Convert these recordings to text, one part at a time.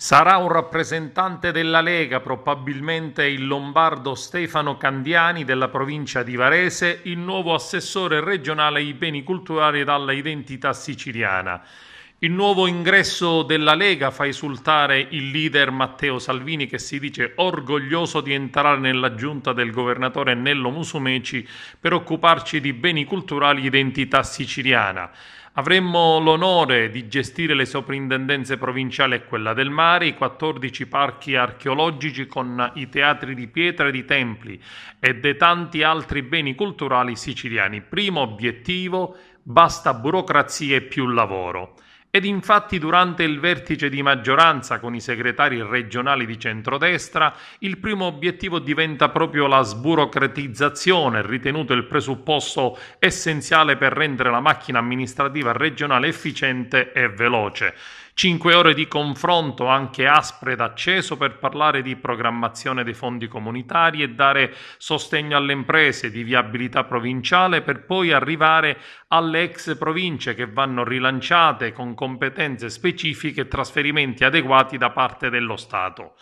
Sarà un rappresentante della Lega, probabilmente il lombardo Stefano Candiani della provincia di Varese, il nuovo assessore regionale ai beni culturali e alla identità siciliana. Il nuovo ingresso della Lega fa esultare il leader Matteo Salvini, che si dice orgoglioso di entrare nella giunta del governatore Nello Musumeci per occuparci di beni culturali e identità siciliana. Avremmo l'onore di gestire le soprintendenze provinciali e quella del mare, i 14 parchi archeologici con i teatri di pietra e di templi e dei tanti altri beni culturali siciliani. Primo obiettivo: basta burocrazia e più lavoro. Ed infatti durante il vertice di maggioranza con i segretari regionali di centrodestra, il primo obiettivo diventa proprio la sburocratizzazione, ritenuto il presupposto essenziale per rendere la macchina amministrativa regionale efficiente e veloce. 5 ore di confronto anche aspre ed acceso per parlare di programmazione dei fondi comunitari e dare sostegno alle imprese, di viabilità provinciale, per poi arrivare alle ex province che vanno rilanciate con competenze specifiche e trasferimenti adeguati da parte dello Stato.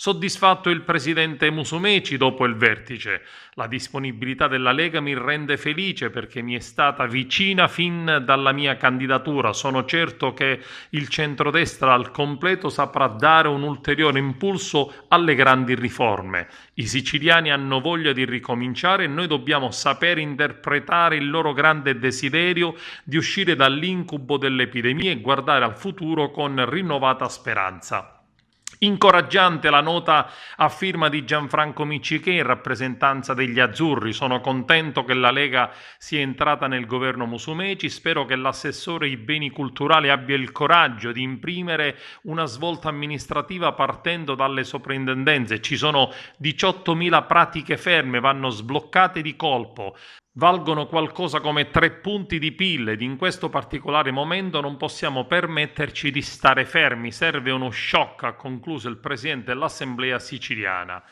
Soddisfatto il presidente Musumeci dopo il vertice. La disponibilità della Lega mi rende felice perché mi è stata vicina fin dalla mia candidatura. Sono certo che il centrodestra al completo saprà dare un ulteriore impulso alle grandi riforme. I siciliani hanno voglia di ricominciare e noi dobbiamo saper interpretare il loro grande desiderio di uscire dall'incubo dell'epidemia e guardare al futuro con rinnovata speranza. Incoraggiante la nota a firma di Gianfranco Miccichè in rappresentanza degli azzurri. Sono contento che la Lega sia entrata nel governo Musumeci. Spero che l'assessore ai beni culturali abbia il coraggio di imprimere una svolta amministrativa partendo dalle soprintendenze. Ci sono 18.000 pratiche ferme, vanno sbloccate di colpo. Valgono qualcosa come 3 punti di PIL ed in questo particolare momento non possiamo permetterci di stare fermi, serve uno shock, ha concluso il presidente dell'Assemblea siciliana.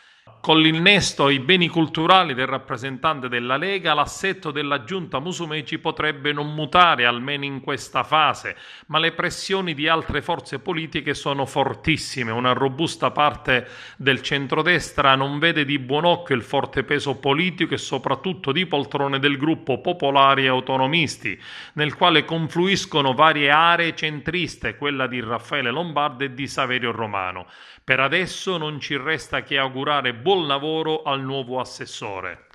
Con l'innesto ai beni culturali del rappresentante della Lega, l'assetto della giunta Musumeci potrebbe non mutare, almeno in questa fase, ma le pressioni di altre forze politiche sono fortissime. Una robusta parte del centrodestra non vede di buon occhio il forte peso politico e soprattutto di poltrone del gruppo Popolari e Autonomisti, nel quale confluiscono varie aree centriste, quella di Raffaele Lombardo e di Saverio Romano. Per adesso non ci resta che augurare buon lavoro al nuovo assessore.